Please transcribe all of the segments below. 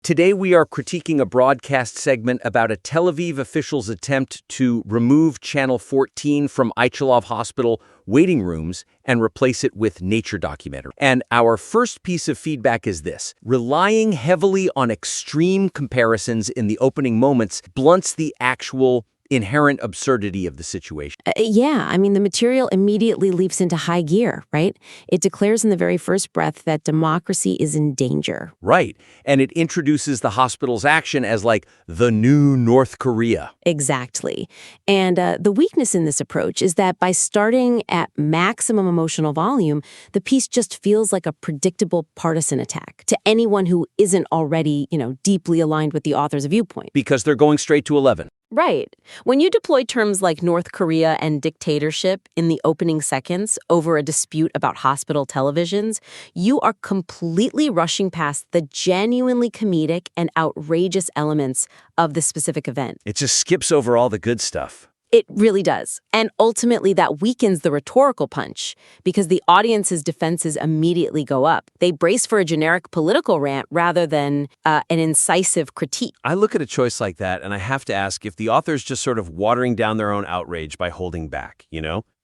Today we are critiquing a broadcast segment about a Tel Aviv official's attempt to remove Channel 14 from Aichalov Hospital waiting rooms and replace it with nature documentary. And our first piece of feedback is this: relying heavily on extreme comparisons in the opening moments blunts the actual inherent absurdity of the situation. The material immediately leaps into high gear, right? It declares in the very first breath that democracy is in danger. Right. And it introduces the hospital's action as like the new North Korea. Exactly. And the weakness in this approach is that by starting at maximum emotional volume, the piece just feels like a predictable partisan attack to anyone who isn't already, deeply aligned with the author's viewpoint. Because they're going straight to 11. Right. When you deploy terms like North Korea and dictatorship in the opening seconds over a dispute about hospital televisions, you are completely rushing past the genuinely comedic and outrageous elements of the specific event. It just skips over all the good stuff. It really does. And ultimately, that weakens the rhetorical punch because the audience's defenses immediately go up. They brace for a generic political rant rather than an incisive critique. I look at a choice like that and I have to ask if the author's just sort of watering down their own outrage by holding back,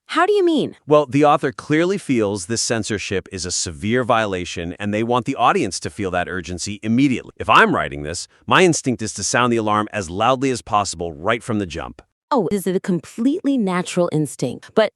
How do you mean? Well, the author clearly feels this censorship is a severe violation and they want the audience to feel that urgency immediately. If I'm writing this, my instinct is to sound the alarm as loudly as possible right from the jump. Oh, this is a completely natural instinct. But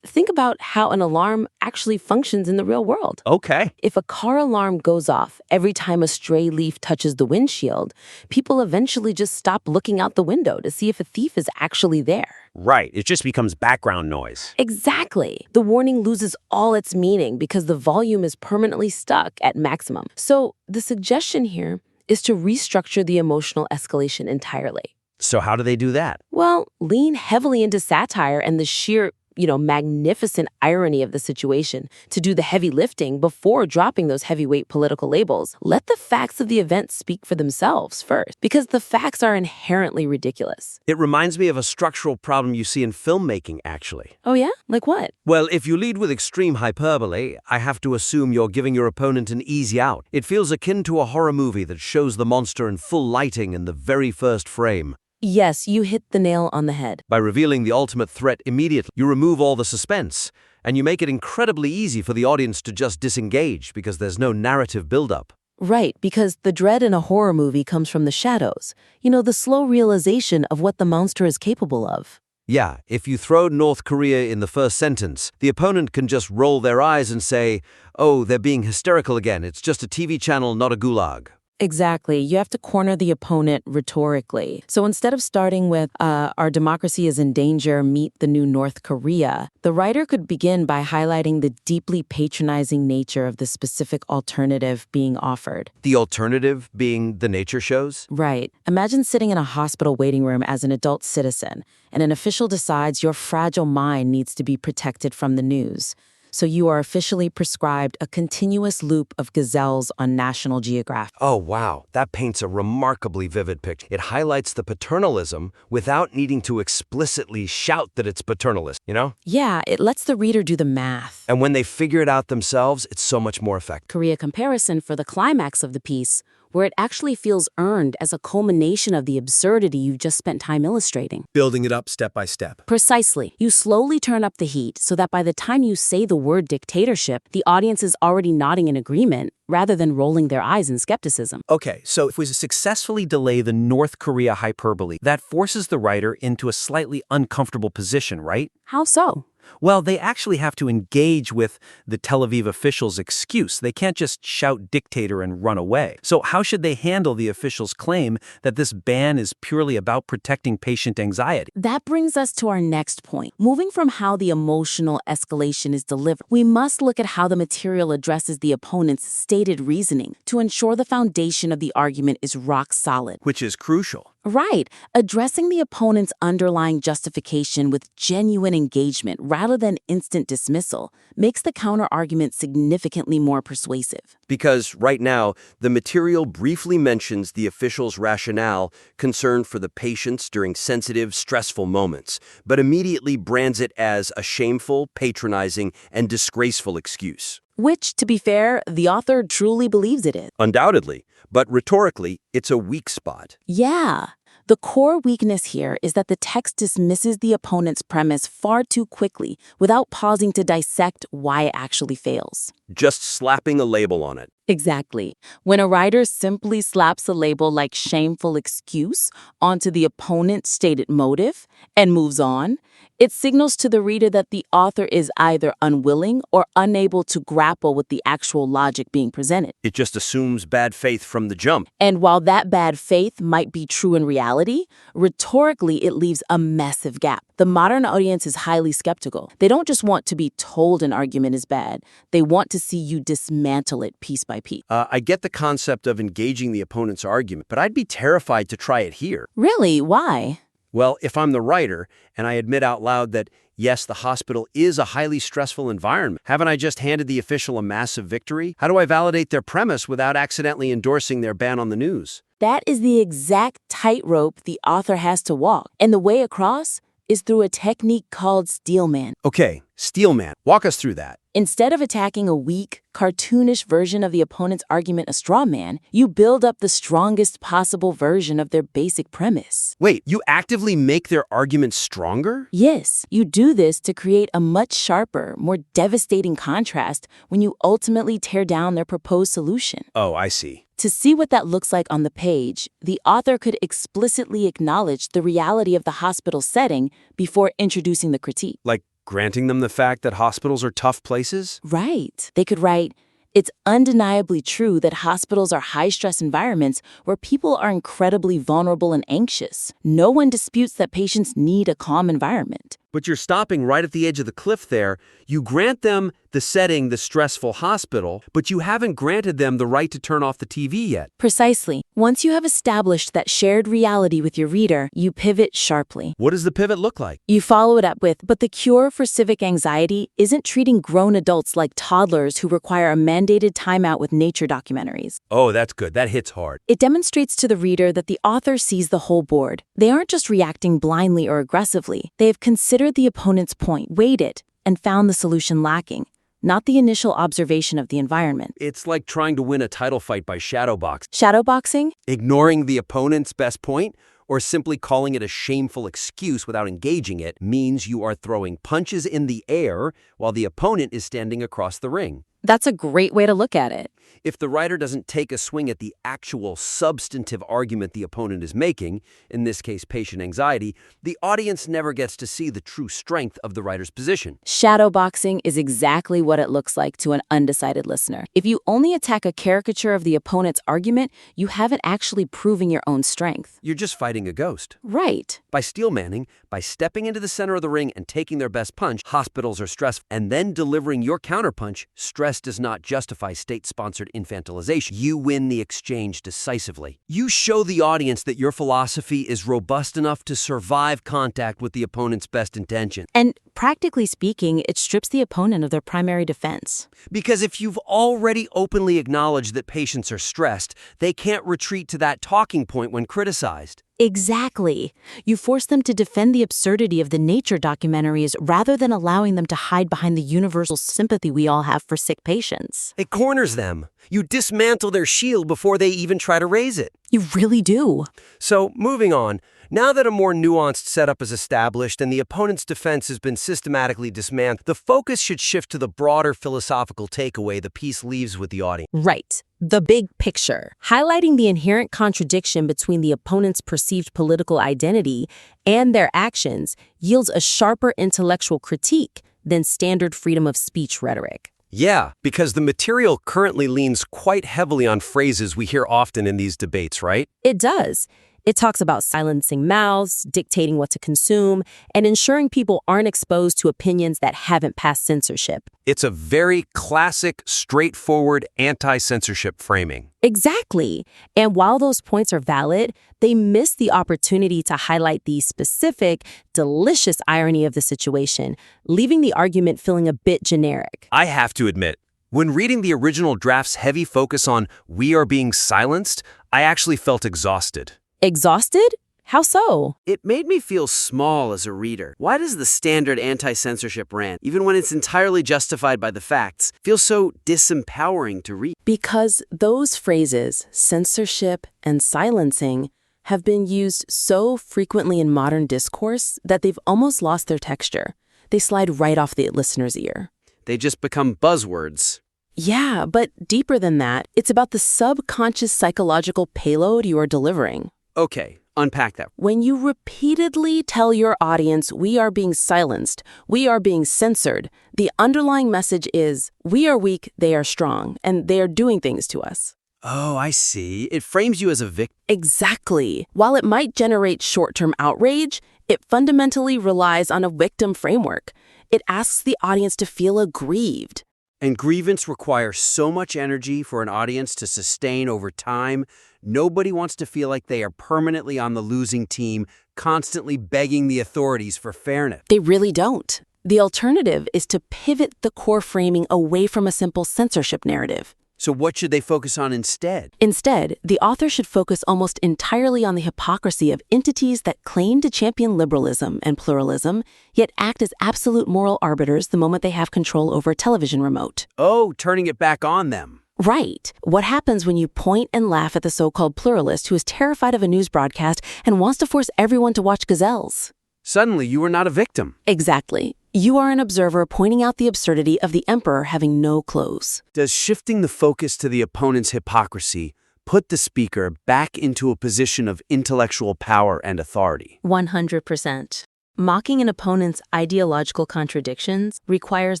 think about how an alarm actually functions in the real world. Okay. If a car alarm goes off every time a stray leaf touches the windshield, people eventually just stop looking out the window to see if a thief is actually there. Right. It just becomes background noise. Exactly. The warning loses all its meaning because the volume is permanently stuck at maximum. So the suggestion here is to restructure the emotional escalation entirely. So how do they do that? Well, lean heavily into satire and the sheer, magnificent irony of the situation to do the heavy lifting before dropping those heavyweight political labels. Let the facts of the event speak for themselves first, because the facts are inherently ridiculous. It reminds me of a structural problem you see in filmmaking, actually. Oh yeah? Like what? Well, if you lead with extreme hyperbole, I have to assume you're giving your opponent an easy out. It feels akin to a horror movie that shows the monster in full lighting in the very first frame. Yes, you hit the nail on the head. By revealing the ultimate threat immediately, you remove all the suspense, and you make it incredibly easy for the audience to just disengage because there's no narrative buildup. Right, because the dread in a horror movie comes from the shadows. The slow realization of what the monster is capable of. Yeah, if you throw North Korea in the first sentence, the opponent can just roll their eyes and say, oh, they're being hysterical again. It's just a TV channel, not a gulag. Exactly. You have to corner the opponent rhetorically. So instead of starting with, our democracy is in danger, meet the new North Korea, the writer could begin by highlighting the deeply patronizing nature of the specific alternative being offered. The alternative being the nature shows? Right. Imagine sitting in a hospital waiting room as an adult citizen, and an official decides your fragile mind needs to be protected from the news. So you are officially prescribed a continuous loop of gazelles on National Geographic. Oh, wow. That paints a remarkably vivid picture. It highlights the paternalism without needing to explicitly shout that it's paternalist, Yeah, it lets the reader do the math. And when they figure it out themselves, it's so much more effective. Korea comparison for the climax of the piece, where it actually feels earned as a culmination of the absurdity you've just spent time illustrating. Building it up step by step. Precisely. You slowly turn up the heat so that by the time you say the word dictatorship, the audience is already nodding in agreement rather than rolling their eyes in skepticism. Okay, so if we successfully delay the North Korea hyperbole, that forces the writer into a slightly uncomfortable position, right? How so? Well, they actually have to engage with the Tel Aviv officials' excuse. They can't just shout dictator and run away. So how should they handle the officials' claim that this ban is purely about protecting patient anxiety? That brings us to our next point. Moving from how the emotional escalation is delivered, we must look at how the material addresses the opponent's stated reasoning to ensure the foundation of the argument is rock solid. Which is crucial. Right. Addressing the opponent's underlying justification with genuine engagement rather than instant dismissal makes the counter-argument significantly more persuasive. Because right now, the material briefly mentions the official's rationale, concern for the patients during sensitive, stressful moments, but immediately brands it as a shameful, patronizing, and disgraceful excuse. Which, to be fair, the author truly believes it is. Undoubtedly, but rhetorically, it's a weak spot. Yeah. The core weakness here is that the text dismisses the opponent's premise far too quickly without pausing to dissect why it actually fails. Just slapping a label on it. Exactly. When a writer simply slaps a label like shameful excuse onto the opponent's stated motive and moves on, it signals to the reader that the author is either unwilling or unable to grapple with the actual logic being presented. It just assumes bad faith from the jump. And while that bad faith might be true in reality, rhetorically it leaves a massive gap. The modern audience is highly skeptical. They don't just want to be told an argument is bad. They want to see you dismantle it piece by piece. I get the concept of engaging the opponent's argument, but I'd be terrified to try it here. Really? Why? Well, if I'm the writer, and I admit out loud that, yes, the hospital is a highly stressful environment, haven't I just handed the official a massive victory? How do I validate their premise without accidentally endorsing their ban on the news? That is the exact tightrope the author has to walk. And the way across is through a technique called steelman. Okay, steelman. Walk us through that. Instead of attacking a weak, cartoonish version of the opponent's argument, a straw man, you build up the strongest possible version of their basic premise. Wait, you actively make their argument stronger? Yes, you do this to create a much sharper, more devastating contrast when you ultimately tear down their proposed solution. Oh, I see. To see what that looks like on the page, the author could explicitly acknowledge the reality of the hospital setting before introducing the critique. Like granting them the fact that hospitals are tough places? Right. They could write, "It's undeniably true that hospitals are high-stress environments where people are incredibly vulnerable and anxious. No one disputes that patients need a calm environment." But you're stopping right at the edge of the cliff there. You grant them the setting, the stressful hospital, but you haven't granted them the right to turn off the TV yet. Precisely. Once you have established that shared reality with your reader, you pivot sharply. What does the pivot look like? You follow it up with, "But the cure for civic anxiety isn't treating grown adults like toddlers who require a mandated timeout with nature documentaries." Oh, that's good. That hits hard. It demonstrates to the reader that the author sees the whole board. They aren't just reacting blindly or aggressively. They have considered the opponent's point, weighed it, and found the solution lacking, not the initial observation of the environment. It's like trying to win a title fight by shadowbox. Shadowboxing? Ignoring the opponent's best point, or simply calling it a shameful excuse without engaging it, means you are throwing punches in the air while the opponent is standing across the ring. That's a great way to look at it. If the writer doesn't take a swing at the actual substantive argument the opponent is making, in this case patient anxiety, the audience never gets to see the true strength of the writer's position. Shadowboxing is exactly what it looks like to an undecided listener. If you only attack a caricature of the opponent's argument, you haven't actually proven your own strength. You're just fighting a ghost. Right. By steelmanning, by stepping into the center of the ring and taking their best punch, hospitals are stressed, and then delivering your counterpunch, stress does not justify state-sponsored infantilization. You win the exchange decisively. You show the audience that your philosophy is robust enough to survive contact with the opponent's best intention. And practically speaking, it strips the opponent of their primary defense. Because if you've already openly acknowledged that patients are stressed, they can't retreat to that talking point when criticized. Exactly. You force them to defend the absurdity of the nature documentaries rather than allowing them to hide behind the universal sympathy we all have for sick patients. It corners them. You dismantle their shield before they even try to raise it. You really do. So, moving on. Now that a more nuanced setup is established and the opponent's defense has been systematically dismantled, the focus should shift to the broader philosophical takeaway the piece leaves with the audience. Right. The big picture, highlighting the inherent contradiction between the opponent's perceived political identity and their actions, yields a sharper intellectual critique than standard freedom of speech rhetoric. Yeah, because the material currently leans quite heavily on phrases we hear often in these debates, right? It does. It talks about silencing mouths, dictating what to consume, and ensuring people aren't exposed to opinions that haven't passed censorship. It's a very classic, straightforward anti-censorship framing. Exactly. And while those points are valid, they miss the opportunity to highlight the specific, delicious irony of the situation, leaving the argument feeling a bit generic. I have to admit, When reading the original draft's heavy focus on "we are being silenced," I actually felt exhausted. Exhausted? How so? It made me feel small as a reader. Why does the standard anti-censorship rant, even when it's entirely justified by the facts, feel so disempowering to read? Because those phrases, censorship and silencing, have been used so frequently in modern discourse that they've almost lost their texture. They slide right off the listener's ear. They just become buzzwords. Yeah, but deeper than that, it's about the subconscious psychological payload you are delivering. Okay, unpack that. When you repeatedly tell your audience we are being silenced, we are being censored, the underlying message is we are weak, they are strong, and they are doing things to us. Oh, I see. It frames you as a victim. Exactly. While it might generate short-term outrage, it fundamentally relies on a victim framework. It asks the audience to feel aggrieved. And grievance requires so much energy for an audience to sustain over time. Nobody wants to feel like they are permanently on the losing team, constantly begging the authorities for fairness. They really don't. The alternative is to pivot the core framing away from a simple censorship narrative. So what should they focus on instead? Instead, the author should focus almost entirely on the hypocrisy of entities that claim to champion liberalism and pluralism, yet act as absolute moral arbiters the moment they have control over a television remote. Oh, turning it back on them. Right. What happens when you point and laugh at the so-called pluralist who is terrified of a news broadcast and wants to force everyone to watch gazelles? Suddenly, you are not a victim. Exactly. You are an observer pointing out the absurdity of the emperor having no clothes. Does shifting the focus to the opponent's hypocrisy put the speaker back into a position of intellectual power and authority? 100%. Mocking an opponent's ideological contradictions requires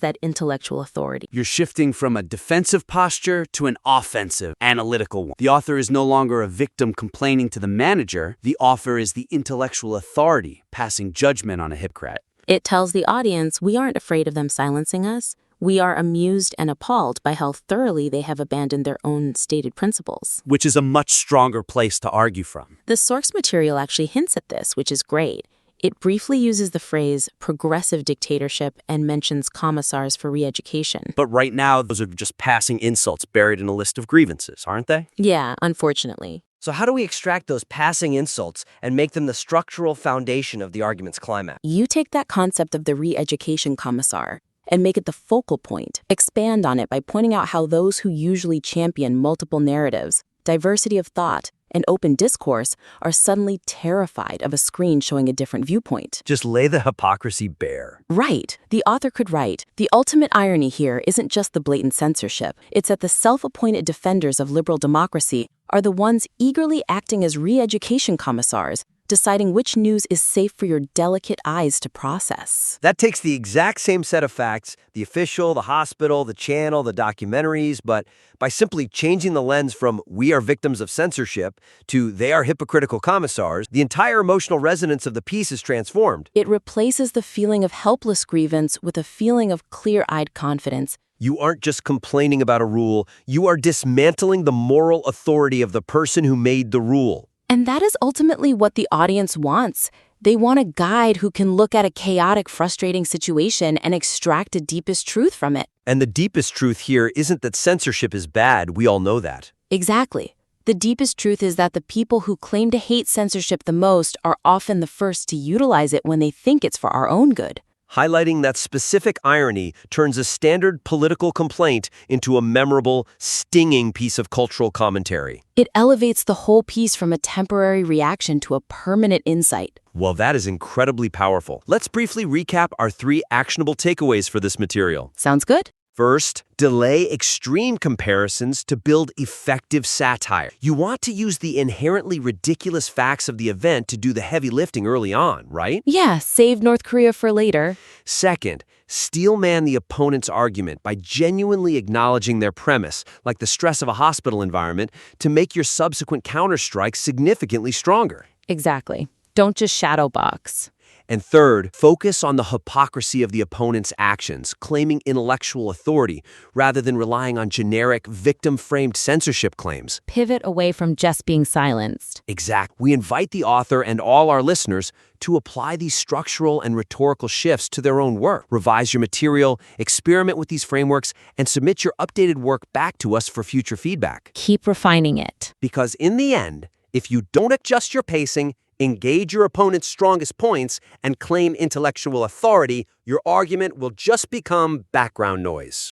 that intellectual authority. You're shifting from a defensive posture to an offensive, analytical one. The author is no longer a victim complaining to the manager. The author is the intellectual authority passing judgment on a hypocrite. It tells the audience we aren't afraid of them silencing us. We are amused and appalled by how thoroughly they have abandoned their own stated principles. Which is a much stronger place to argue from. The source material actually hints at this, which is great. It briefly uses the phrase progressive dictatorship and mentions commissars for re-education. But right now, those are just passing insults buried in a list of grievances, aren't they? Yeah, unfortunately. So how do we extract those passing insults and make them the structural foundation of the argument's climax? You take that concept of the re-education commissar and make it the focal point. Expand on it by pointing out how those who usually champion multiple narratives, diversity of thought, and open discourse are suddenly terrified of a screen showing a different viewpoint. Just lay the hypocrisy bare. Right. The author could write, the ultimate irony here isn't just the blatant censorship. It's that the self-appointed defenders of liberal democracy are the ones eagerly acting as re-education commissars, deciding which news is safe for your delicate eyes to process. That takes the exact same set of facts, the official, the hospital, the channel, the documentaries, but by simply changing the lens from "we are victims of censorship" to "they are hypocritical commissars," the entire emotional resonance of the piece is transformed. It replaces the feeling of helpless grievance with a feeling of clear-eyed confidence. You aren't just complaining about a rule, you are dismantling the moral authority of the person who made the rule. And that is ultimately what the audience wants. They want a guide who can look at a chaotic, frustrating situation and extract the deepest truth from it. And the deepest truth here isn't that censorship is bad, we all know that. Exactly. The deepest truth is that the people who claim to hate censorship the most are often the first to utilize it when they think it's for our own good. Highlighting that specific irony turns a standard political complaint into a memorable, stinging piece of cultural commentary. It elevates the whole piece from a temporary reaction to a permanent insight. Well, that is incredibly powerful. Let's briefly recap our 3 actionable takeaways for this material. Sounds good? First, delay extreme comparisons to build effective satire. You want to use the inherently ridiculous facts of the event to do the heavy lifting early on, right? Yeah, save North Korea for later. Second, steelman the opponent's argument by genuinely acknowledging their premise, like the stress of a hospital environment, to make your subsequent counterstrike significantly stronger. Exactly. Don't just shadow box. And third, focus on the hypocrisy of the opponent's actions, claiming intellectual authority rather than relying on generic, victim-framed censorship claims. Pivot away from just being silenced. Exact. We invite the author and all our listeners to apply these structural and rhetorical shifts to their own work. Revise your material, experiment with these frameworks, and submit your updated work back to us for future feedback. Keep refining it. Because in the end, if you don't adjust your pacing, engage your opponent's strongest points, and claim intellectual authority, your argument will just become background noise.